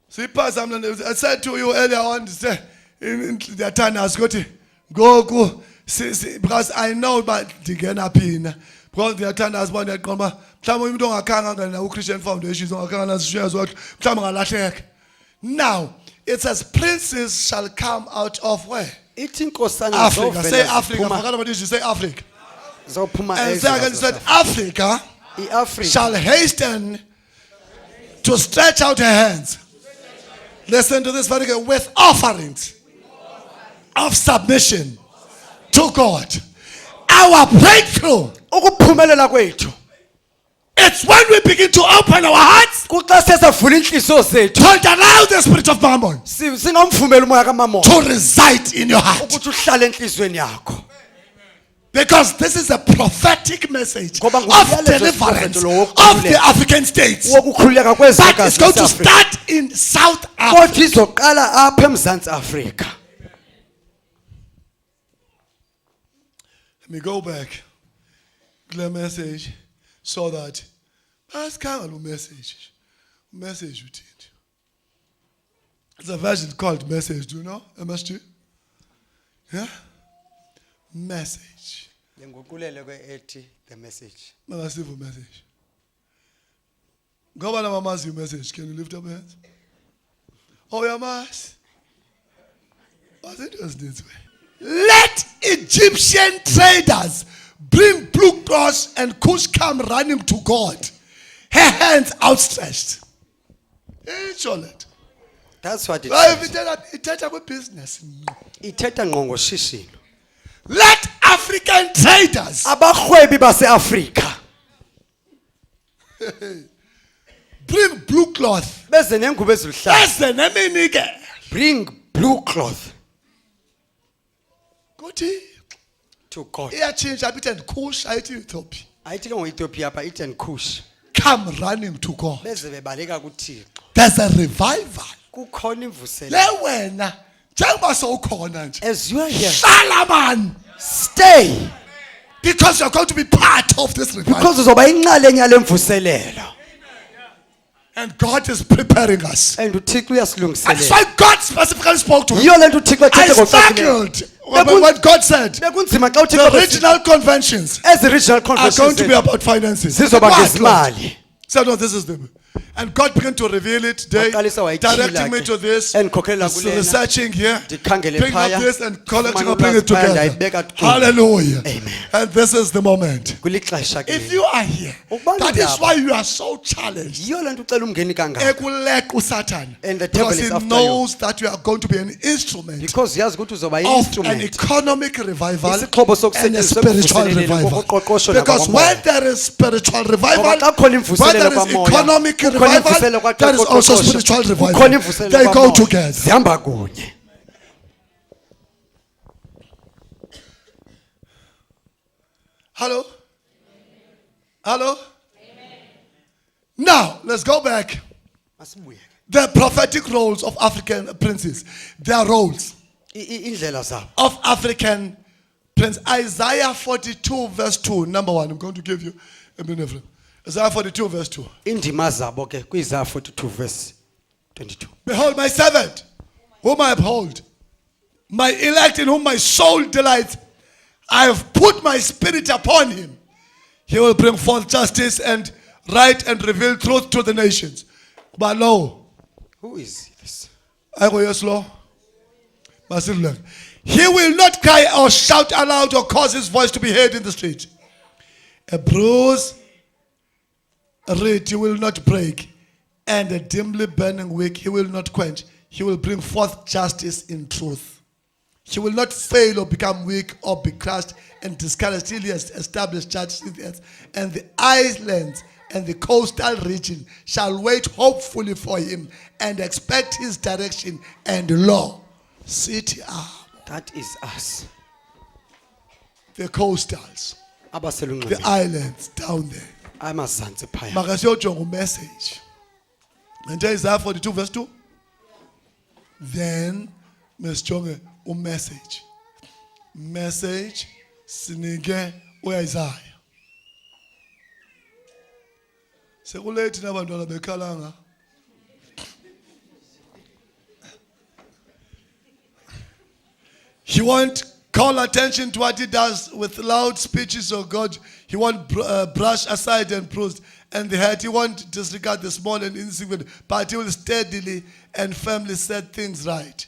I said to you earlier on, say, the time has got to go, because I know about the Genapin. Because the time has one that come back. Some don't account Christian foundations, don't account shares what. Now, it says, princes shall come out of where? Africa. Say Africa. Forget about this, you say Africa. And second, it said, Africa shall hasten to stretch out her hands. Listen to this very good. With offerings of submission to God. Our breakthrough. It's when we begin to open our hearts to allow the spirit of mammon to reside in your heart. Because this is a prophetic message of deliverance of the African states. But it's going to start in South Africa. Let me go back to the message so that that's kind of a message. Message you did. It's a version called message. Do you know? MSG? Yeah? Message. The message. Message. Go on, Mama's message. Can you lift up your hands? Oh, yeah, Mas. What's it just this way? Let Egyptian traders bring blue cross and Cush come running to God. Her hands outstretched. That's what it says. Business. Let African traders bring blue cloth. Bring blue cloth to God. Come running to God. There's a revival. As you are here, Salaman, stay. Because you're going to be part of this revival. And God is preparing us. And that's why God specifically spoke to me. I struggled when God said the regional conventions are going to be about finances. So no, this is them. And God began to reveal it, directing me to this, researching here, picking up this and collecting and bringing it together. Hallelujah. Amen. And this is the moment. If you are here, that is why you are so challenged. Because he knows that you are going to be an instrument of an economic revival and a spiritual revival. Because when there is spiritual revival, when there is economic revival, that is also spiritual revival. They go together. Hello? Hello? Now, let's go back. The prophetic roles of African princes. Their roles of African princes. Isaiah 42 verse 2. Number 1. I'm going to give you a minute. Isaiah 42 verse 2. Isaiah 42 verse 22. Behold my servant, whom I uphold, my elect in whom my soul delights. I have put my spirit upon him. He will bring forth justice and right and reveal truth to the nations. But lo, who is this? I go slow. He will not cry or shout aloud or cause his voice to be heard in the street. A bruise reed he will not break, and a dimly burning wick he will not quench. He will bring forth justice in truth. He will not fail or become weak or be crushed and discouraged till he has established justice in the earth. And the islands and the coastal region shall wait hopefully for him and expect his direction and law. City up. That is us. The coastals. The islands down there. I'm a Zanzibar. Message. And Isaiah 42 verse 2. Then Mr. message. Message sinige Isaiah. Sekulate nabantwana bekhalanga. He won't call attention to what he does with loud speeches of God. He won't brush aside and bruise and the hurt. He won't disregard the small and insignificant, but he will steadily and firmly set things right.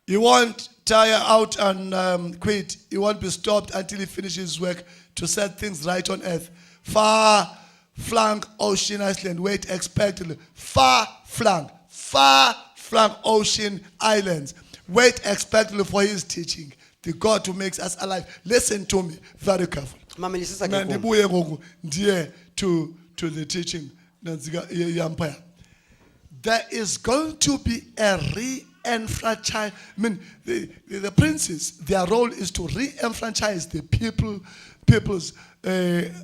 He won't tire out and quit. He won't be stopped until he finishes his work to set things right on earth. Far-flung ocean island, wait expectantly. Far-flung ocean islands, wait expectantly for his teaching. The God who makes us alive. Listen to me very carefully. Mamelisisa ke kum. Nandibuye ngoku ndiye to the teaching nanzika empire. There is going to be a re-enfranchise. I mean, the princes, their role is to re-enfranchise the peoples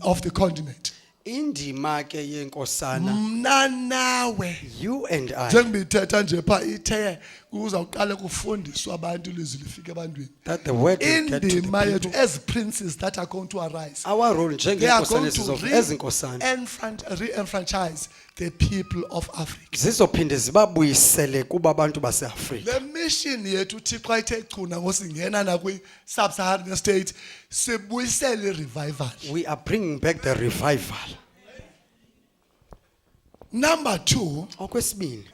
of the continent. Indima ke yenkosana, Mna nawe you and I, njengibithetha nje pha ithe kuzawuqala kufundiswa abantu ilizwi lifike ebantwini. that the word will get to Indima the yethu people. as princes that are going to arise. Our role They are njengenkosana going to ezinkosana re-enfranchise the people of Africa. zizophinde zibabuyisele kuba abantu baseAfrika. The mission yethu Thixo ayithe chuna ngosingena nakwi sub-Saharan state sibuyisele revival. We are bringing back the revival. Number 2, Okwesibini,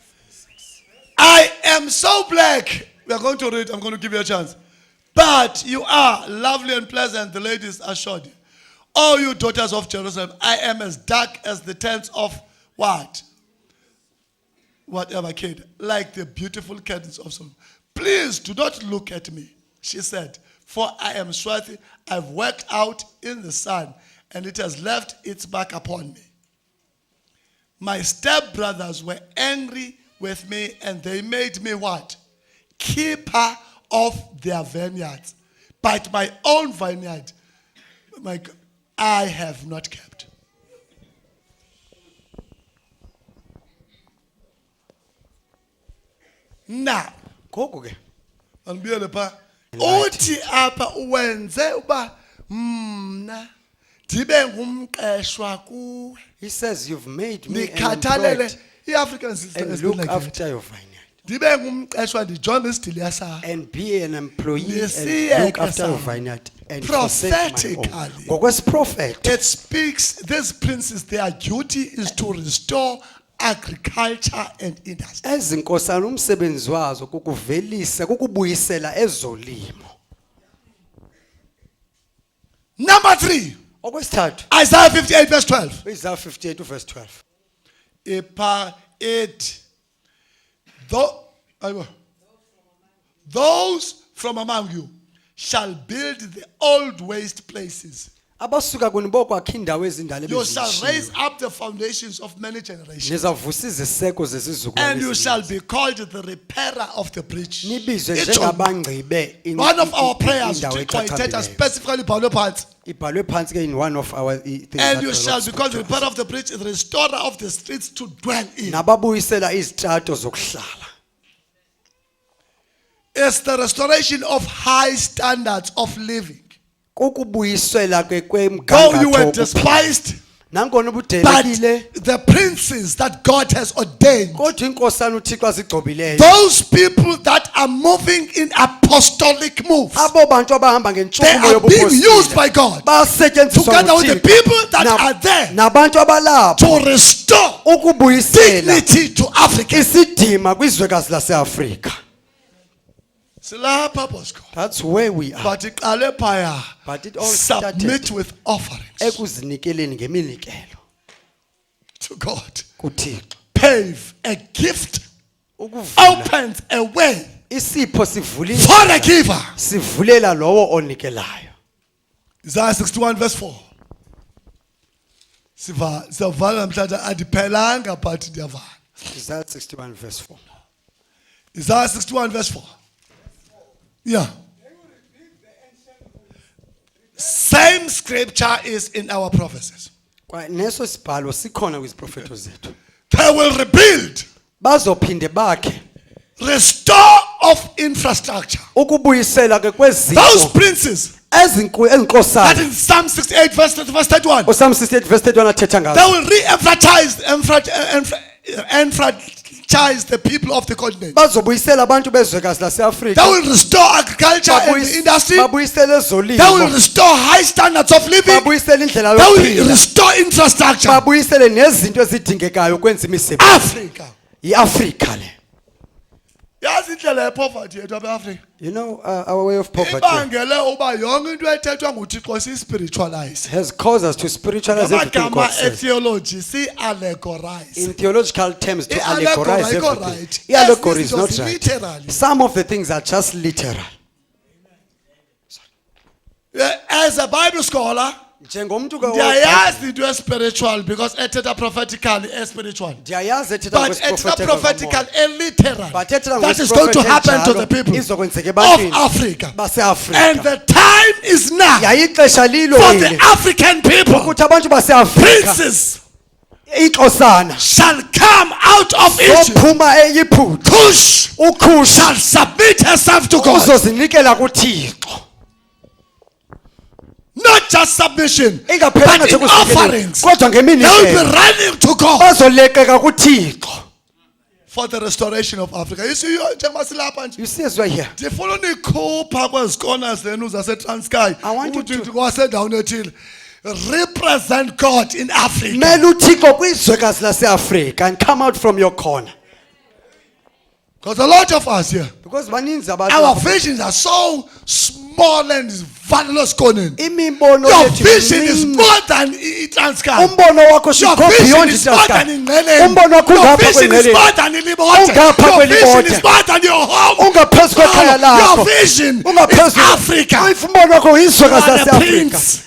I am so black. We are going to read, I'm going to give you a chance. But you are lovely and pleasant, the ladies assured you. Oh, you daughters of Jerusalem, I am as dark as the tents of what? Whatever kid, like the beautiful curtains of Solomon. Please do not look at me, she said, for I am swarthy. I've worked out in the sun, and it has left its mark upon me. My stepbrothers were angry with me, and they made me what? Keeper of their vineyards. But my own vineyard, I have not kept. Now, ngoku ke andibuyele pha. Uthi apha uwenze uba mna ndibe ngumqeshwa kuwe. he says you've made me an Nikhathalele employed iAfricans and is look like that. after your vineyard Ndibe ngumqeshwa ndijonge isidiliya sakho. and be an employee Nisiye and look ke after your sama. vineyard and forsake my own. Prophetically. Ngokwesiprophet, It speaks, these princes, their duty is to restore agriculture and industry. ezinkosana umsebenzi wazo kukuvelisa kukubuyisela ezolimo. Number 3, Okwesithathu, Isaiah 58 verse 12. Isaiah 58 verse 12. Those from among you shall build the old waste places. Abasuka kuni bokwakha indawo ezindala You shall raise ebezishiwe. up the foundations of many generations. Nizavusa iziseko zezizukulwane And you shall ezininzi. be called the repairer of the breach. Nibizwe Itsho, njengabangcibe one of our prayers, indawo Thixo ayithetha ecacabileyo. specifically ibhalwe phansi. Ibhalwe phansi ke in one of our things And that you the shall Lord be called the spoke to us. repairer of the breach, the restorer of the streets to dwell in. Nababuyisela izitrato zokuhlala. It's the restoration of high standards of living. Kukubuyisela ke Though you were kwemgangatho. despised, Nangona but ubudelekile, the princes that God has ordained, kodwa inkosana uThixo azigcobileyo. those people that are moving in apostolic moves, Abo bantu abahamba they ngentshukumo are being used yobuphostile by God basetyenziswa together with the nguThixo. people that are there Nabantu abalapho to restore ukubuyisela dignity to Africa. isidima kwizwekazi laseAfrika. Silapha, Bosco. That's where we are. But iqale phaya, But it all submit started with offerings ekuzinikeleni ngeminikelo to God. kuThixo. Pave a gift, Ukuvula opens a way isipho sivulile for a giver. sivulela lowo onikelayo. Isaiah 61 verse 4. Siyavala namhlanje andiphelanga but ndiyavala. Isaiah 61 verse 4. Isaiah 61 verse 4. Yeah. Same scripture is in our prophecies. Kwaye neso sibhalo sikhona kwiziprofeto zethu. They will rebuild, Bazophinde bakhe restore of infrastructure. ukubuyisela ke Those kweziko princes that ezinkosana. in Psalm 68 verse 31, Psalm 68 verse 31 athetha they ngazo. will re-emphasize refranchise the people of the continent. bazobuyisela abantu bezwekazi They laseAfrika will restore agriculture and the industry. babuyisele They will ezolimo restore high standards of living. babuyisele indlela They will yokuphila restore infrastructure. babuyisele nezinto ezidingekayo ukwenza imisebenzi Africa. iAfrika le Yazi indlela yepoverty yethu abeAfrika. you know our way of poverty Ibangele uba yonke into ethethwa nguThixo si-spiritualize. has caused us to spiritualize everything Amagama God says. e-theology si-allegorize. In theological terms, to I-allegorize allegorize ayikho everything. right. Allegory is Ezinye not izinto right. zi-literally. Some of the things are just literal. As a Bible scholar, Njengomntu ke ndiyayazi into spiritual because ethetha prophetically spiritual. ndiyayazi ethetha But it's not prophetically literal. But ethetha That is going to happen to the people izokwenzeka of ebantwini Africa. And baseAfrika. the time is now Yayixesha lilo for the eli African people. ukuthi abantu baseAfrika Princes inkosana shall come out of Egypt. zophuma eYiphuta Cush uKhushi shall submit herself to God. uzozinikela kuThixo. Not just submission, Ingaphelanga but nje in kuzinikela offerings. kodwa They will be ngeminikelo running to God bazoleqeka kuThixo. for the restoration of Africa. You see, njengoba silapha nje You see as we're here. ndifuna unikhupha kwezikona zenu zaseTranskei I want you ukuthi to- kwasendaweni ethile represent God in Africa. Mele uThixo kwizwekazi laseAfrika and come out from your corner. Because a lot of us here, Because baninzi our abantu visions are so small and valueless. imibono Your yethu vision is mincinci. more than Transkei. Umbono wakho Your shiko vision beyond is more than iTranskei. Ingqeleni. Umbono wakho Your ungapha vision is kweNgqeleni. more than Ilibode. Ungapha Your vision kweLibode. is more than your home. Ungaphezu kwekhaya No, lakho. your vision is Ungaphezu Africa. umbono wakho You izwekazi are the laseAfrika. prince.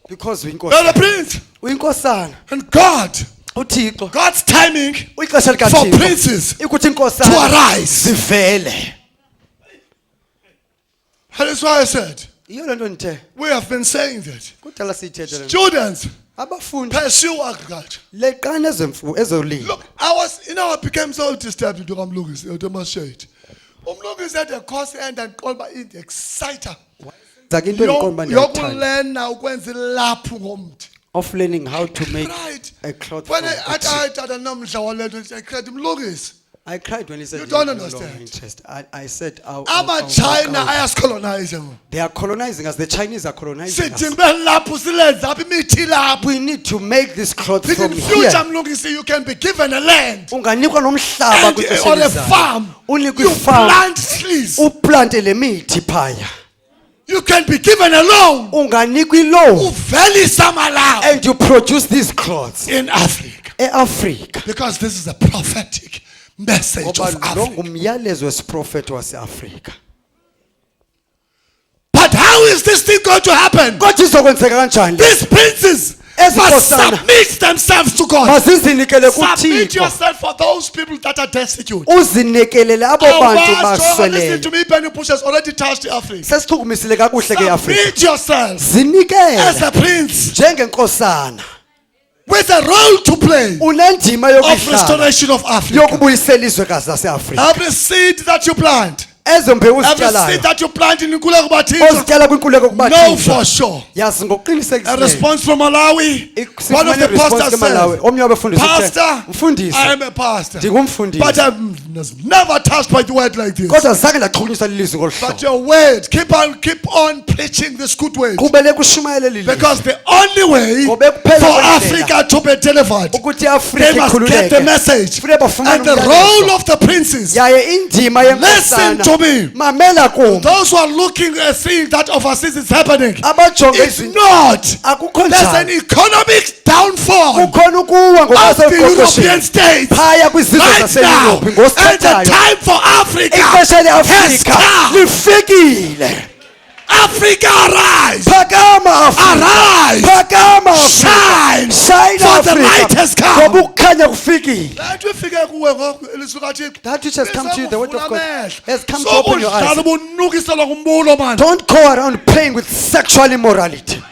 Because You are the prince. uyinkosana And God, uThixo God's timing uyixesha for likaThixo princes ikuthi to inkosana arise. zivele. That is why I said, Iyo lento ndithe we have been saying that. kudala siyithethe le nto. Students, Abafundi pursue agriculture. leqana ezolimo. Look, I became so disturbed into Umlungisi, Shade. Umlungisi had a course and called it exciter. Zake into endiqonda uba ndiyayithanda. Yokulena ukwenza ilaphu ngomthi. Of learning how to make Right. a cloth When from a tree. I nomdla walento I cried Umlungisi. I cried when he said You he don't had no understand. longer interest. I said, Ama-China ayasicolonize. they are colonizing us. The Chinese are colonizing us. Sithi belapho silenza apha imithi lapho. We need to make this cloth But from in future, here. Mlungisi, you can be given a land Unganikwa nomhlaba and, kwixesha or a elizayo. farm. Unikwe You ifama. plant trees. Uplante le mithi phaya. You can be given a loan. Unganikwa iloan Uvelisa amalawu and you produce these cloths in Africa. eAfrika. Because this is a prophetic message Ngoba of lo Africa. ngumyalezo wesiprofethi waseAfrika. But how is this thing going to happen? Kodwa izokwenzeka kanjani? These princes must Ezinkosana. submit themselves to God. Mazizinikele Submit kuThixo. yourself for those people that are destitute. Uzinekelele abo bantu Listen basweleyo. to me, Benny Bush has already touched Africa. Sesichukumisile kakuhle ke eAfrika. Submit yourself as Zinikele a prince njengenkosana. with a role to play Unendima of yokudlala restoration of Africa. yokubuyisela izwekazi laseAfrika. Every seed that you plant, Ezo mbewu every seed uzityalayo that you plant in Nkululeko Bathinjwa, ozityala kwinkululeko know for kubathixo. sure. Yazi A ngokuqinisekileyo. response from Malawi. One of Sifumene the response pastors keMalawi. said, Omnye wabefundisi Pastor, uthe, mfundisi, I am a pastor, but ndingumfundisi. I'm never touched by the word like this. Kodwa zange ndachukunyiswa lilizwi ngolu But hlobo. your word, keep on preaching this good word. Qhubeleka ushumayele leli. Because the only way Ngoba for kuphela kwendlela Africa to be delivered, ukuthi they iAfrika must get the ikhululeke. message. Funeka bafumane And the umyalezo. role of the princes, Yaye indima listen yenkosana. to me. Mamela kum. Those who are looking and seeing that overseas is happening, Abajonge it's izinto not. akukho There's an njani. economic downfall Kukhona ukuwa of the European ngokwaseqoqosheni. states Phaya kwizizwe right now. zaseYurophu And the ngosithathayo. time for Africa Ixesha has leAfrika come. lifikile. Africa, arise. Phakama Afrika. Arise. Phakama Shine. Afrika. Shine For the light Afrika. has come. Ngoba ukukhanya kufikile. That which has come to you, the word of God has come to open your eyes. eyes. Don't go around playing with sexual immorality.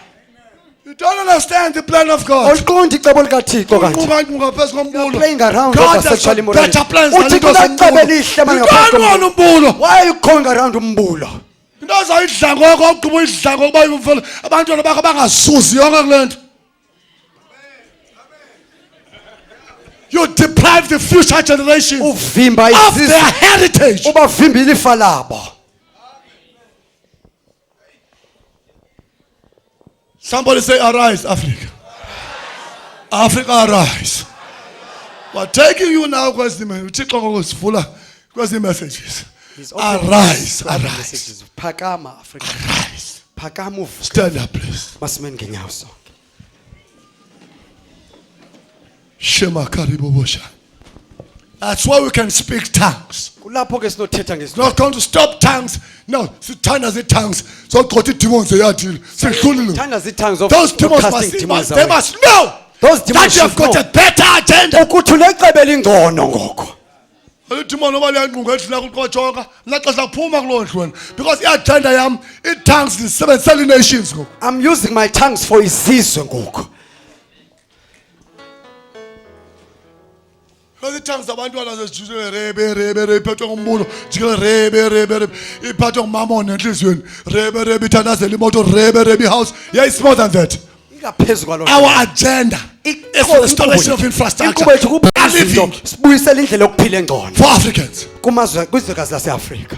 You don't understand the plan of God. Awuliqondi icebo likaThixo kanti. You're playing around God over has sexual got immorality. better plans than Uthixo into unecebo elihle manje ngaphandle kombulo. umbulo. Why are you going around umbulo? Into azayidla ngoko ogqiba uyidla ngokuba yimvelo abantwana bakho bangasuzi yonke kule nto. deprive the future generations uvimba of izizwe their heritage. ubavimba ilifa labo. Somebody say, arise, Africa. Africa, arise. We're taking you now, kwezi messages. He's opening Arise, private arise. messages. Phakama Africa. Arise. Phakama uvuke. Stand up, please. Masimeni ngenyawo sonke. Shema karibu bosha. That's why we can speak tongues. Kulapho ke sinothetha It's ngezinto. not going to stop tongues. No, sithanda tongues. So qotha demons eyathile. Sihlulile. Thanda zi-tongues of Those demons casting demons they away. must know Those demons that you have should got know. a better agenda. Ukuthi unecebe elingcono ngoko. Demon noba liyanqunga edlula kuqotshoka naxesha kuphuma kulo ndlu because iagenda yam tongues ndisebenzisela nations ngoku. I'm using my tongues for izizwe ngoko. Because tongues zabantwana zesijule rebe iphethwe ngombulo jike rebe iphathwe ngumamona enhlizweni rebe ithandazela imoto rebe house. Yeah, it's more than that. Ingaphezu kwalokho. Our agenda is the restoration of infrastructure Inkqubo yethu living sibuyisela indlela yokuphila engcono for Africans. kumazwe kwizwekazi laseAfrika.